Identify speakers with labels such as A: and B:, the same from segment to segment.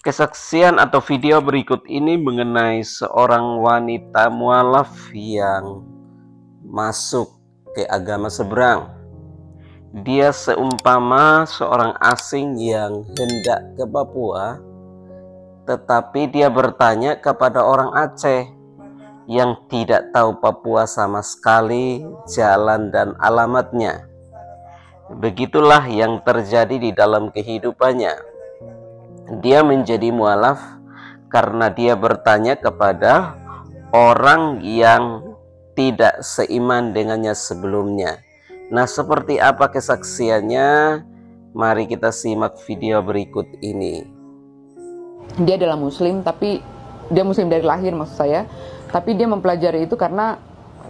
A: Kesaksian atau video berikut ini mengenai seorang wanita mualaf yang masuk ke agama seberang. Dia seumpama seorang asing yang hendak ke Papua, tetapi dia bertanya kepada orang Aceh yang tidak tahu Papua sama sekali, jalan dan alamatnya. Begitulah yang terjadi di dalam kehidupannya. Dia menjadi mualaf karena dia bertanya kepada orang yang tidak seiman dengannya sebelumnya. Nah, seperti apa kesaksiannya? Mari kita simak video berikut ini.
B: Dia adalah muslim, tapi dia muslim dari lahir maksud saya. Tapi dia mempelajari itu karena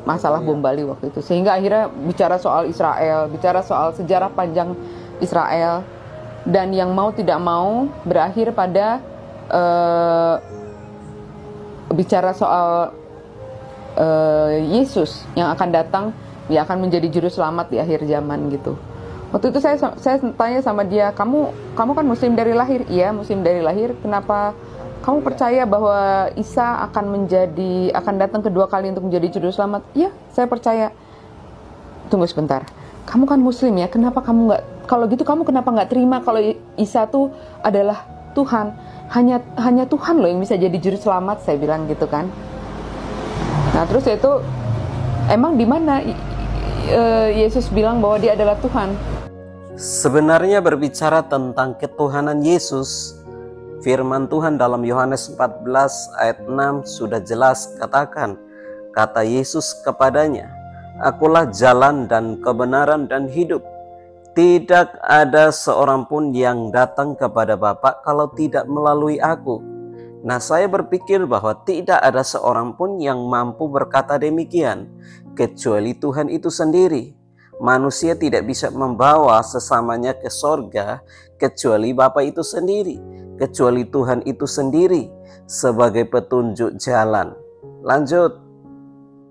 B: masalah bom Bali waktu itu. Sehingga akhirnya bicara soal Israel, bicara soal sejarah panjang Israel. Dan yang mau tidak mau berakhir pada bicara soal Yesus yang akan datang, yang akan menjadi juru selamat di akhir zaman gitu. Waktu itu saya tanya sama dia, kamu kan muslim dari lahir? Iya, muslim dari lahir. Kenapa kamu percaya bahwa Isa akan datang kedua kali untuk menjadi juru selamat? Iya, saya percaya. Tunggu sebentar. Kamu kan muslim ya, kenapa kamu nggak, kalau gitu kamu kenapa nggak terima kalau Isa tuh adalah Tuhan? Hanya Tuhan loh yang bisa jadi juru selamat, saya bilang gitu kan. Nah terus itu, emang di mana Yesus bilang bahwa dia adalah Tuhan?
A: Sebenarnya berbicara tentang ketuhanan Yesus, firman Tuhan dalam Yohanes 14 ayat 6 sudah jelas katakan, kata Yesus kepadanya, Akulah jalan dan kebenaran dan hidup. Tidak ada seorang pun yang datang kepada Bapa kalau tidak melalui aku. Nah, saya berpikir bahwa tidak ada seorang pun yang mampu berkata demikian, kecuali Tuhan itu sendiri. Manusia tidak bisa membawa sesamanya ke sorga, kecuali Bapa itu sendiri, kecuali Tuhan itu sendiri, sebagai petunjuk jalan. Lanjut.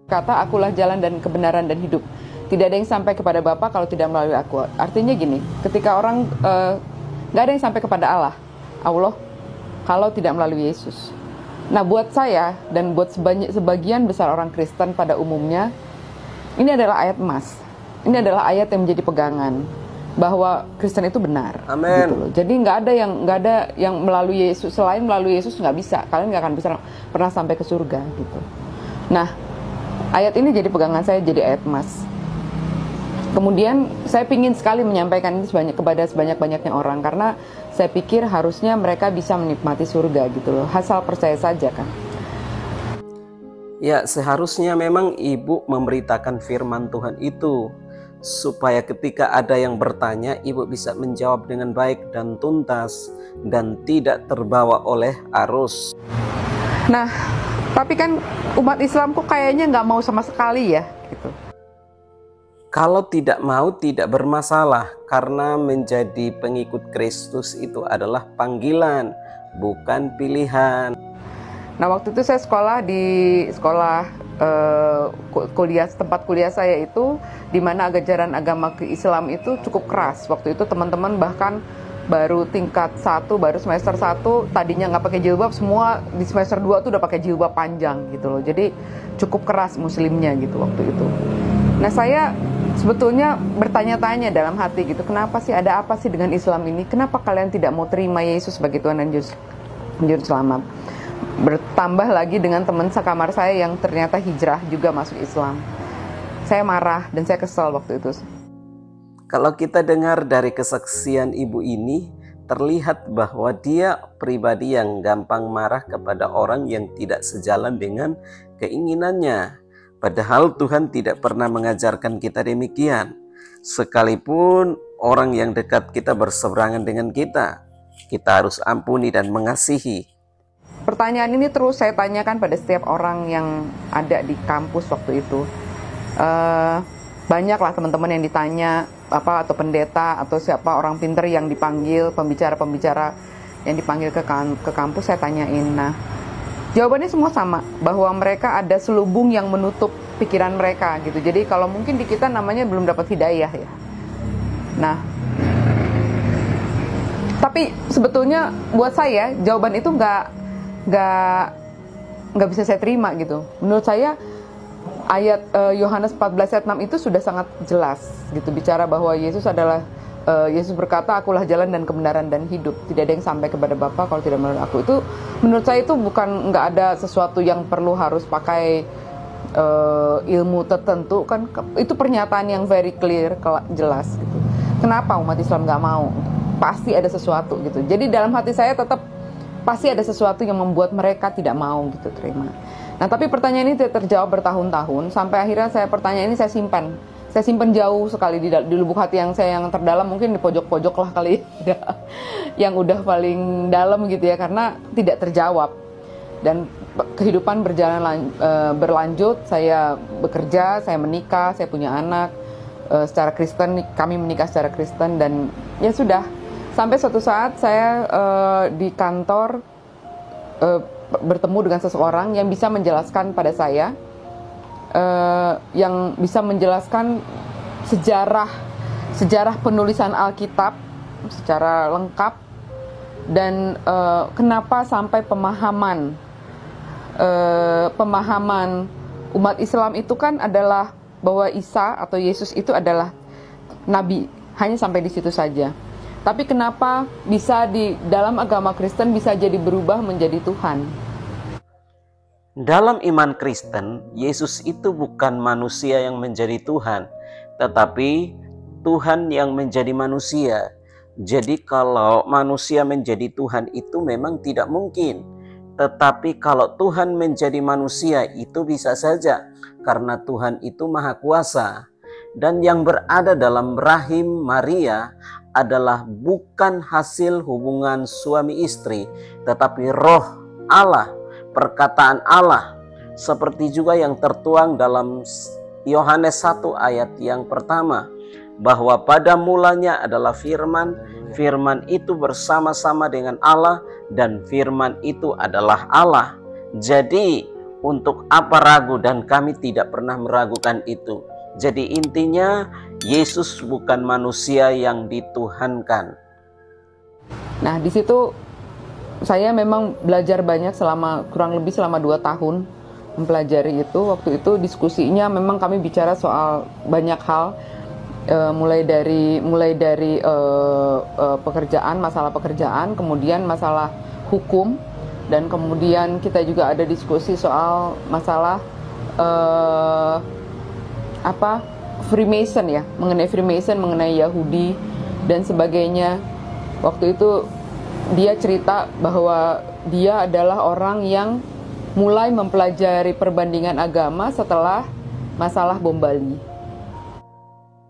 B: Kata, akulah jalan dan kebenaran dan hidup. Tidak ada yang sampai kepada Bapa kalau tidak melalui aku. Artinya gini, ketika orang gak ada yang sampai kepada Allah kalau tidak melalui Yesus. Nah buat saya dan buat sebagian besar orang Kristen pada umumnya, ini adalah ayat emas. Ini adalah ayat yang menjadi pegangan bahwa Kristen itu benar.
A: Amen.
B: Gitu loh. Jadi nggak ada yang melalui Yesus, selain melalui Yesus nggak bisa. Kalian nggak akan bisa pernah sampai ke surga gitu. Nah ayat ini jadi pegangan saya, jadi ayat emas. Kemudian saya ingin sekali menyampaikan ini kepada sebanyak-banyaknya orang, karena saya pikir harusnya mereka bisa menikmati surga gitu loh. Asal percaya saja kan.
A: Ya, seharusnya memang ibu memberitakan firman Tuhan itu, supaya ketika ada yang bertanya, ibu bisa menjawab dengan baik dan tuntas, dan tidak terbawa oleh arus.
B: Nah, tapi kan umat Islam kok kayaknya nggak mau sama sekali ya gitu.
A: Kalau tidak mau tidak bermasalah, karena menjadi pengikut Kristus itu adalah panggilan, bukan pilihan.
B: Nah waktu itu saya sekolah di tempat kuliah saya itu, di mana ajaran agama Islam itu cukup keras. Waktu itu teman-teman bahkan baru tingkat 1, baru semester 1, tadinya nggak pakai jilbab, semua di semester 2 tuh udah pakai jilbab panjang gitu loh. Jadi cukup keras muslimnya gitu waktu itu. Nah saya sebetulnya bertanya-tanya dalam hati gitu, kenapa sih, ada apa sih dengan Islam ini? Kenapa kalian tidak mau terima Yesus sebagai Tuhan dan Juru Selamat? Bertambah lagi dengan teman sekamar saya yang ternyata hijrah juga masuk Islam. Saya marah dan saya kesal waktu itu.
A: Kalau kita dengar dari kesaksian ibu ini, terlihat bahwa dia pribadi yang gampang marah kepada orang yang tidak sejalan dengan keinginannya. Padahal Tuhan tidak pernah mengajarkan kita demikian. Sekalipun orang yang dekat kita berseberangan dengan kita harus ampuni dan mengasihi.
B: Pertanyaan ini terus saya tanyakan pada setiap orang yang ada di kampus waktu itu. Banyaklah teman-teman yang ditanya, atau pendeta atau siapa orang pinter yang dipanggil, pembicara-pembicara yang dipanggil ke kampus, saya tanyain. Nah, jawabannya semua sama, bahwa mereka ada selubung yang menutup pikiran mereka gitu. Jadi kalau mungkin di kita namanya belum dapat hidayah ya. Nah, Tapi sebetulnya buat saya jawaban itu nggak bisa saya terima gitu. Menurut saya ayat Yohanes 14 ayat 6 itu sudah sangat jelas gitu, bicara bahwa Yesus berkata, akulah jalan dan kebenaran dan hidup, tidak ada yang sampai kepada Bapa kalau tidak melalui aku. Itu menurut saya itu bukan, nggak ada sesuatu yang perlu harus pakai ilmu tertentu kan, itu pernyataan yang very clear, jelas gitu. Kenapa umat Islam nggak mau? Pasti ada sesuatu gitu. Jadi dalam hati saya tetap pasti ada sesuatu yang membuat mereka tidak mau gitu terima. Nah, tapi pertanyaan ini tidak terjawab bertahun-tahun, sampai akhirnya pertanyaan ini saya simpan jauh sekali di lubuk hati yang terdalam, mungkin di pojok-pojok lah kali ya, yang udah paling dalam gitu ya, karena tidak terjawab. Dan kehidupan berlanjut, saya bekerja, saya menikah, saya punya anak secara Kristen, kami menikah secara Kristen, dan ya sudah, sampai suatu saat saya di kantor bertemu dengan seseorang yang bisa menjelaskan pada saya, yang bisa menjelaskan sejarah penulisan Alkitab secara lengkap, dan kenapa sampai pemahaman umat Islam itu kan adalah bahwa Isa atau Yesus itu adalah nabi, hanya sampai di situ saja. Tapi kenapa bisa di dalam agama Kristen bisa jadi berubah menjadi Tuhan?
A: Dalam iman Kristen, Yesus itu bukan manusia yang menjadi Tuhan, tetapi Tuhan yang menjadi manusia. Jadi kalau manusia menjadi Tuhan itu memang tidak mungkin. Tetapi kalau Tuhan menjadi manusia itu bisa saja, karena Tuhan itu maha kuasa. Dan yang berada dalam rahim Maria adalah bukan hasil hubungan suami istri, tetapi roh Allah, perkataan Allah, seperti juga yang tertuang dalam Yohanes 1 ayat yang pertama, bahwa pada mulanya adalah firman, firman itu bersama-sama dengan Allah, dan firman itu adalah Allah. Jadi untuk apa ragu, dan kami tidak pernah meragukan itu. Jadi intinya Yesus bukan manusia yang dituhankan.
B: Nah, di situ saya memang belajar banyak kurang lebih selama 2 tahun mempelajari itu. Waktu itu diskusinya memang kami bicara soal banyak hal, mulai dari pekerjaan, masalah pekerjaan, kemudian masalah hukum, dan kemudian kita juga ada diskusi soal masalah Freemason ya, mengenai Freemason, mengenai Yahudi dan sebagainya. Waktu itu dia cerita bahwa dia adalah orang yang mulai mempelajari perbandingan agama setelah masalah bom Bali.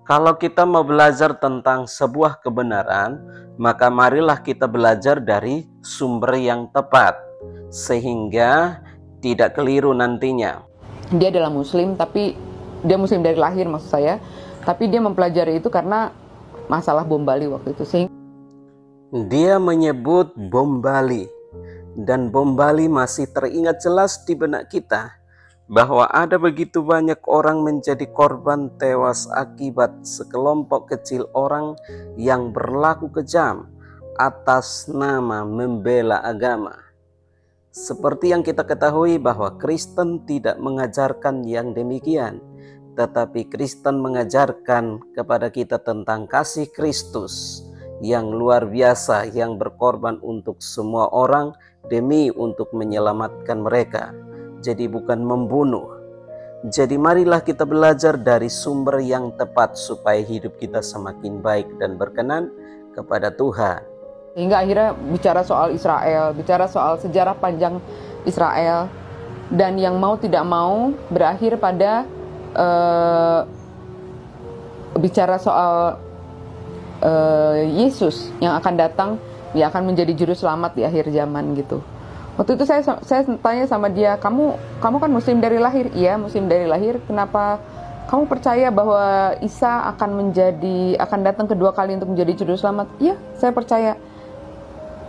A: Kalau kita mau belajar tentang sebuah kebenaran, maka marilah kita belajar dari sumber yang tepat, sehingga tidak keliru nantinya.
B: Dia adalah Muslim, tapi dia Muslim dari lahir maksud saya, tapi dia mempelajari itu karena masalah bom Bali waktu itu.
A: Dia menyebut bom Bali, dan bom Bali masih teringat jelas di benak kita, bahwa ada begitu banyak orang menjadi korban tewas akibat sekelompok kecil orang yang berlaku kejam atas nama membela agama. Seperti yang kita ketahui bahwa Kristen tidak mengajarkan yang demikian, tetapi Kristen mengajarkan kepada kita tentang kasih Kristus yang luar biasa, yang berkorban untuk semua orang demi untuk menyelamatkan mereka. Jadi bukan membunuh. Jadi marilah kita belajar dari sumber yang tepat supaya hidup kita semakin baik dan berkenan kepada Tuhan.
B: Hingga akhirnya bicara soal Israel, bicara soal sejarah panjang Israel, dan yang mau tidak mau berakhir pada bicara soal Yesus yang akan datang, yang akan menjadi juru selamat di akhir zaman gitu. Waktu itu saya tanya sama dia, kamu kan Muslim dari lahir? Iya, Muslim dari lahir. Kenapa kamu percaya bahwa Isa akan datang kedua kali untuk menjadi juru selamat? Iya, saya percaya.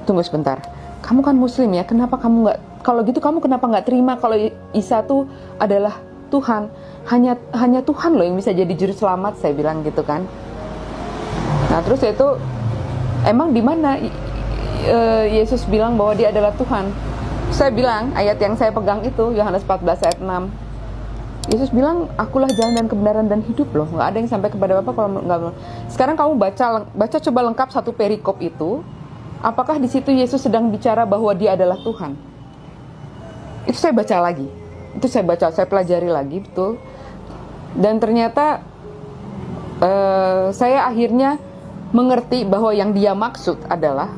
B: Tunggu sebentar, kamu kan Muslim ya, kenapa kamu nggak, kalau gitu kamu kenapa nggak terima kalau Isa tuh adalah Tuhan? Hanya Tuhan loh yang bisa jadi juru selamat, saya bilang gitu kan. Nah terus itu emang di mana Yesus bilang bahwa dia adalah Tuhan. Saya bilang, ayat yang saya pegang itu Yohanes 14 ayat 6. Yesus bilang, akulah jalan dan kebenaran dan hidup loh. Nggak ada yang sampai kepada Bapa kalau nggak. Sekarang kamu baca coba lengkap satu perikop itu. Apakah di situ Yesus sedang bicara bahwa dia adalah Tuhan? Itu saya baca lagi. Saya pelajari lagi, betul. Dan ternyata saya akhirnya mengerti bahwa yang dia maksud adalah,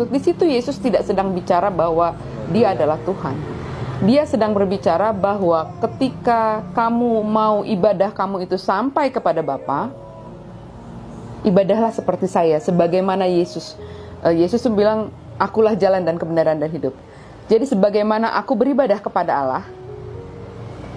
B: di situ Yesus tidak sedang bicara bahwa dia adalah Tuhan. Dia sedang berbicara bahwa ketika kamu mau ibadah kamu itu sampai kepada Bapa, ibadahlah seperti saya, sebagaimana Yesus. Yesus bilang, akulah jalan dan kebenaran dan hidup. Jadi sebagaimana aku beribadah kepada Allah,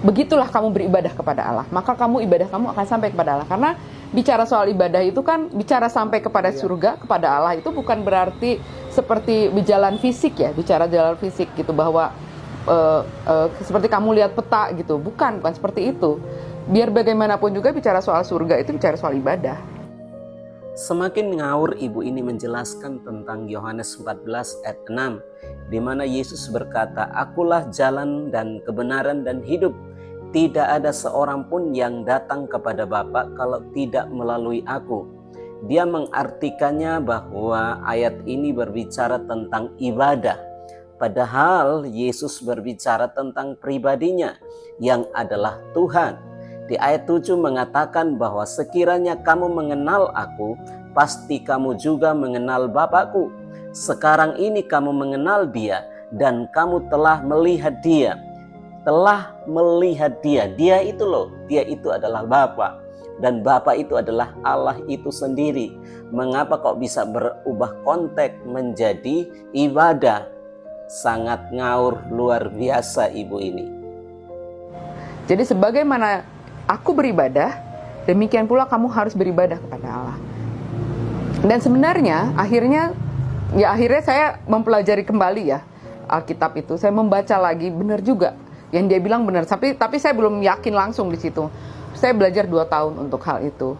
B: begitulah kamu beribadah kepada Allah. Maka ibadah kamu akan sampai kepada Allah. Karena bicara soal ibadah itu kan, bicara sampai kepada surga, kepada Allah, itu bukan berarti seperti berjalan fisik ya, bicara jalan fisik gitu, bahwa seperti kamu lihat peta gitu. Bukan seperti itu. Biar bagaimanapun juga bicara soal surga itu bicara soal ibadah.
A: Semakin ngawur ibu ini menjelaskan tentang Yohanes 14 ayat 6, di mana Yesus berkata, akulah jalan dan kebenaran dan hidup. Tidak ada seorang pun yang datang kepada Bapa kalau tidak melalui aku. Dia mengartikannya bahwa ayat ini berbicara tentang ibadah. Padahal Yesus berbicara tentang pribadinya yang adalah Tuhan. Di ayat 7 mengatakan bahwa sekiranya kamu mengenal aku, pasti kamu juga mengenal Bapakku. Sekarang ini kamu mengenal dia dan kamu telah melihat dia. Telah melihat dia. Dia itu loh, dia itu adalah Bapa. Dan Bapa itu adalah Allah itu sendiri. Mengapa kok bisa berubah konteks menjadi ibadah? Sangat ngawur luar biasa ibu ini.
B: Jadi sebagaimana aku beribadah, demikian pula kamu harus beribadah kepada Allah. Dan sebenarnya akhirnya saya mempelajari kembali ya Alkitab itu. Saya membaca lagi, benar juga yang dia bilang benar. Tapi saya belum yakin langsung di situ. Saya belajar 2 tahun untuk hal itu.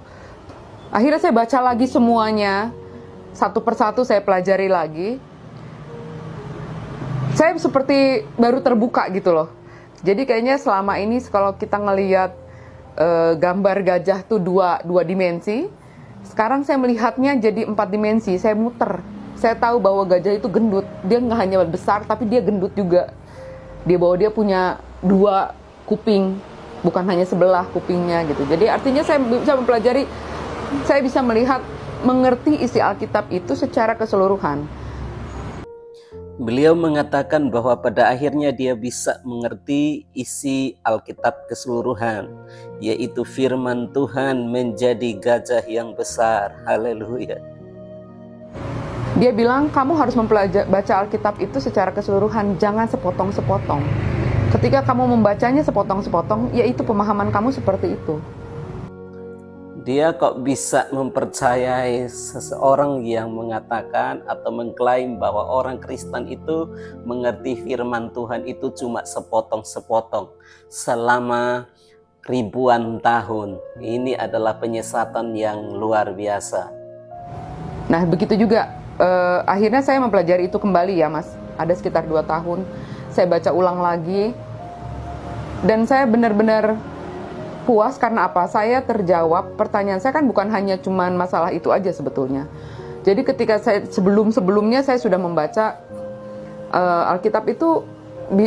B: Akhirnya saya baca lagi semuanya, satu persatu saya pelajari lagi. Saya seperti baru terbuka gitu loh. Jadi kayaknya selama ini kalau kita ngelihat gambar gajah tuh dua dimensi, sekarang saya melihatnya jadi 4 dimensi. Saya muter. Saya tahu bahwa gajah itu gendut. Dia nggak hanya besar, tapi dia gendut juga. Dia punya 2 kuping, bukan hanya sebelah kupingnya gitu. Jadi artinya saya bisa mempelajari, saya bisa melihat, mengerti isi Alkitab itu secara keseluruhan.
A: Beliau mengatakan bahwa pada akhirnya dia bisa mengerti isi Alkitab keseluruhan, yaitu firman Tuhan menjadi gajah yang besar. Haleluya.
B: Dia bilang kamu harus baca Alkitab itu secara keseluruhan, jangan sepotong-sepotong. Ketika kamu membacanya sepotong-sepotong, yaitu pemahaman kamu seperti itu.
A: Dia kok bisa mempercayai seseorang yang mengatakan atau mengklaim bahwa orang Kristen itu mengerti firman Tuhan itu cuma sepotong-sepotong selama ribuan tahun. Ini adalah penyesatan yang luar biasa.
B: Nah begitu juga akhirnya saya mempelajari itu kembali ya Mas. Ada sekitar 2 tahun saya baca ulang lagi. Dan saya benar-benar puas karena apa? Saya terjawab, pertanyaan saya kan bukan hanya cuman masalah itu aja sebetulnya. Jadi ketika saya sebelumnya saya sudah membaca Alkitab itu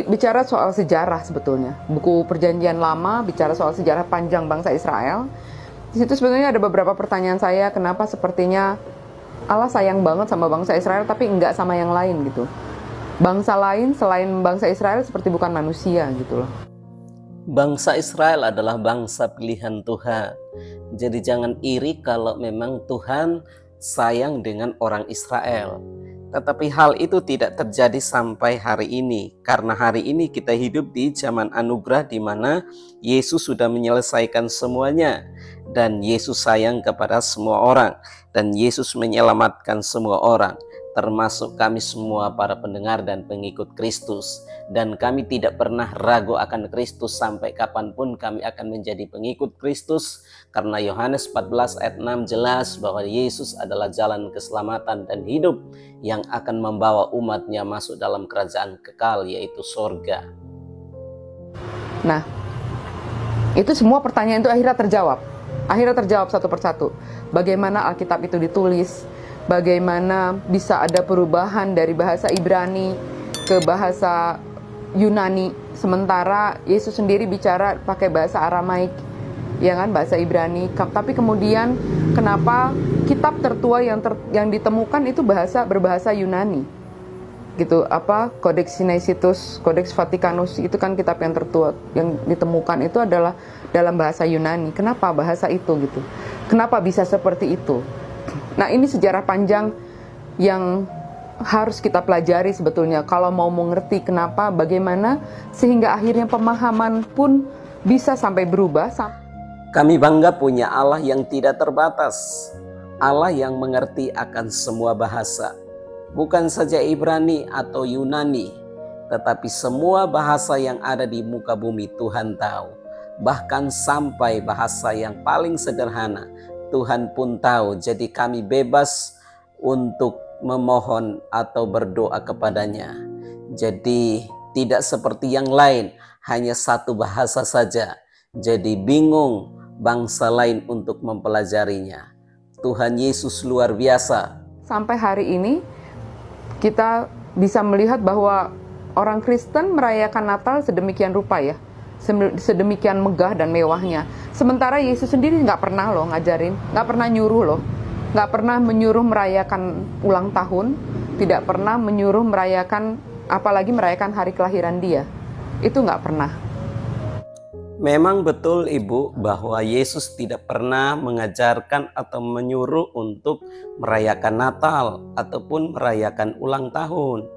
B: bicara soal sejarah sebetulnya. Buku Perjanjian Lama bicara soal sejarah panjang bangsa Israel. Di situ sebenarnya ada beberapa pertanyaan saya, kenapa sepertinya Allah sayang banget sama bangsa Israel tapi enggak sama yang lain gitu. Bangsa lain selain bangsa Israel seperti bukan manusia gitu loh.
A: Bangsa Israel adalah bangsa pilihan Tuhan. Jadi jangan iri kalau memang Tuhan sayang dengan orang Israel. Tetapi hal itu tidak terjadi sampai hari ini. Karena hari ini kita hidup di zaman anugerah di mana Yesus sudah menyelesaikan semuanya. Dan Yesus sayang kepada semua orang. Dan Yesus menyelamatkan semua orang. termasuk kami semua para pendengar dan pengikut Kristus. Dan kami tidak pernah ragu akan Kristus sampai kapanpun kami akan menjadi pengikut Kristus. Karena Yohanes 14 ayat 6 jelas bahwa Yesus adalah jalan keselamatan dan hidup yang akan membawa umatnya masuk dalam kerajaan kekal, yaitu sorga.
B: Nah, itu semua pertanyaan itu akhirnya terjawab. Akhirnya terjawab satu persatu. Bagaimana Alkitab itu ditulis, bagaimana bisa ada perubahan dari bahasa Ibrani ke bahasa Yunani, sementara Yesus sendiri bicara pakai bahasa Aramaik, ya kan, bahasa Ibrani. Tapi kemudian kenapa kitab tertua yang ditemukan itu berbahasa Yunani? Gitu, Codex Sinaiticus, Codex Vaticanus, itu kan kitab yang tertua yang ditemukan itu adalah dalam bahasa Yunani. Kenapa bahasa itu gitu? Kenapa bisa seperti itu? Nah, ini sejarah panjang yang harus kita pelajari sebetulnya kalau mau mengerti kenapa, bagaimana sehingga akhirnya pemahaman pun bisa sampai berubah.
A: Kami bangga punya Allah yang tidak terbatas, Allah yang mengerti akan semua bahasa. Bukan saja Ibrani atau Yunani, tetapi semua bahasa yang ada di muka bumi Tuhan tahu. Bahkan sampai bahasa yang paling sederhana Tuhan pun tahu. Jadi kami bebas untuk memohon atau berdoa kepadanya. Jadi tidak seperti yang lain, hanya satu bahasa saja. Jadi bingung bangsa lain untuk mempelajarinya. Tuhan Yesus luar biasa.
B: Sampai hari ini kita bisa melihat bahwa orang Kristen merayakan Natal sedemikian rupa ya, sedemikian megah dan mewahnya. Sementara Yesus sendiri nggak pernah loh ngajarin, nggak pernah nyuruh loh, nggak pernah menyuruh merayakan ulang tahun, tidak pernah menyuruh merayakan, apalagi merayakan hari kelahiran dia. Itu nggak pernah.
A: Memang betul Ibu bahwa Yesus tidak pernah mengajarkan atau menyuruh untuk merayakan Natal ataupun merayakan ulang tahun.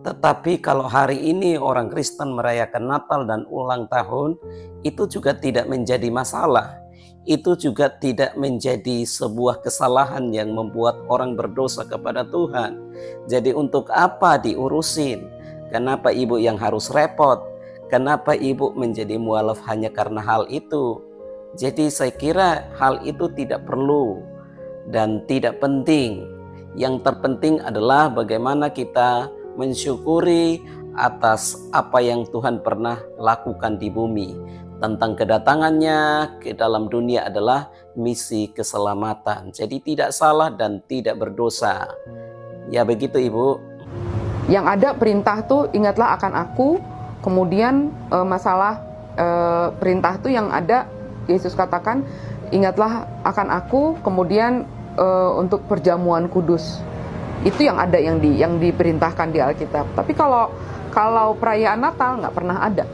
A: Tetapi kalau hari ini orang Kristen merayakan Natal dan ulang tahun, itu juga tidak menjadi masalah. Itu juga tidak menjadi sebuah kesalahan yang membuat orang berdosa kepada Tuhan. Jadi untuk apa diurusin? Kenapa Ibu yang harus repot? Kenapa Ibu menjadi mualaf hanya karena hal itu? Jadi saya kira hal itu tidak perlu dan tidak penting. Yang terpenting adalah bagaimana kita mensyukuri atas apa yang Tuhan pernah lakukan di bumi. Tentang kedatangannya ke dalam dunia adalah misi keselamatan. Jadi tidak salah dan tidak berdosa. Ya begitu Ibu.
B: Yang ada perintah tuh ingatlah akan aku. Kemudian masalah perintah tuh yang ada Yesus katakan ingatlah akan aku. Kemudian untuk perjamuan kudus. Itu yang ada yang diperintahkan di Alkitab. Tapi kalau perayaan Natal nggak pernah ada.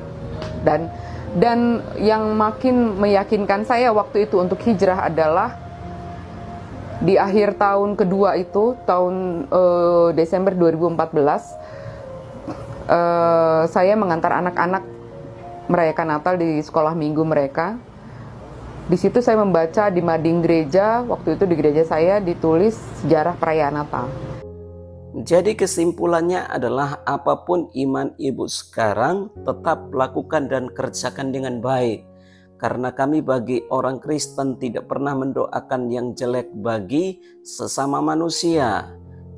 B: Dan yang makin meyakinkan saya waktu itu untuk hijrah adalah di akhir tahun kedua itu, tahun Desember 2014, saya mengantar anak-anak merayakan Natal di sekolah minggu mereka. Di situ saya membaca di mading gereja, waktu itu di gereja saya ditulis sejarah perayaan Natal.
A: Jadi kesimpulannya adalah apapun iman Ibu sekarang tetap lakukan dan kerjakan dengan baik. Karena kami bagi orang Kristen tidak pernah mendoakan yang jelek bagi sesama manusia.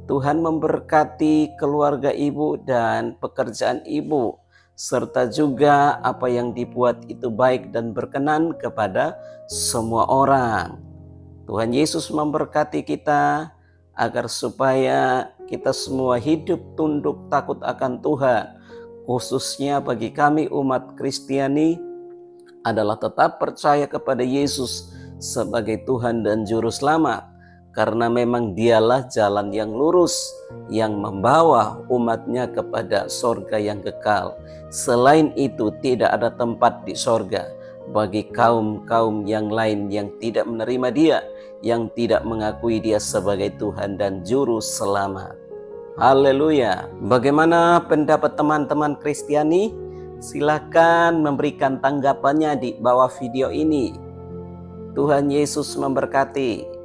A: Tuhan memberkati keluarga Ibu dan pekerjaan Ibu. Serta juga apa yang dibuat itu baik dan berkenan kepada semua orang. Tuhan Yesus memberkati kita agar supaya kita semua hidup tunduk takut akan Tuhan. Khususnya bagi kami umat Kristiani adalah tetap percaya kepada Yesus sebagai Tuhan dan Juru Selamat. Karena memang dialah jalan yang lurus yang membawa umatnya kepada sorga yang kekal. Selain itu tidak ada tempat di sorga bagi kaum-kaum yang lain yang tidak menerima Dia, yang tidak mengakui Dia sebagai Tuhan dan Juru Selamat. Haleluya. Bagaimana pendapat teman-teman Kristiani? Silakan memberikan tanggapannya di bawah video ini. Tuhan Yesus memberkati.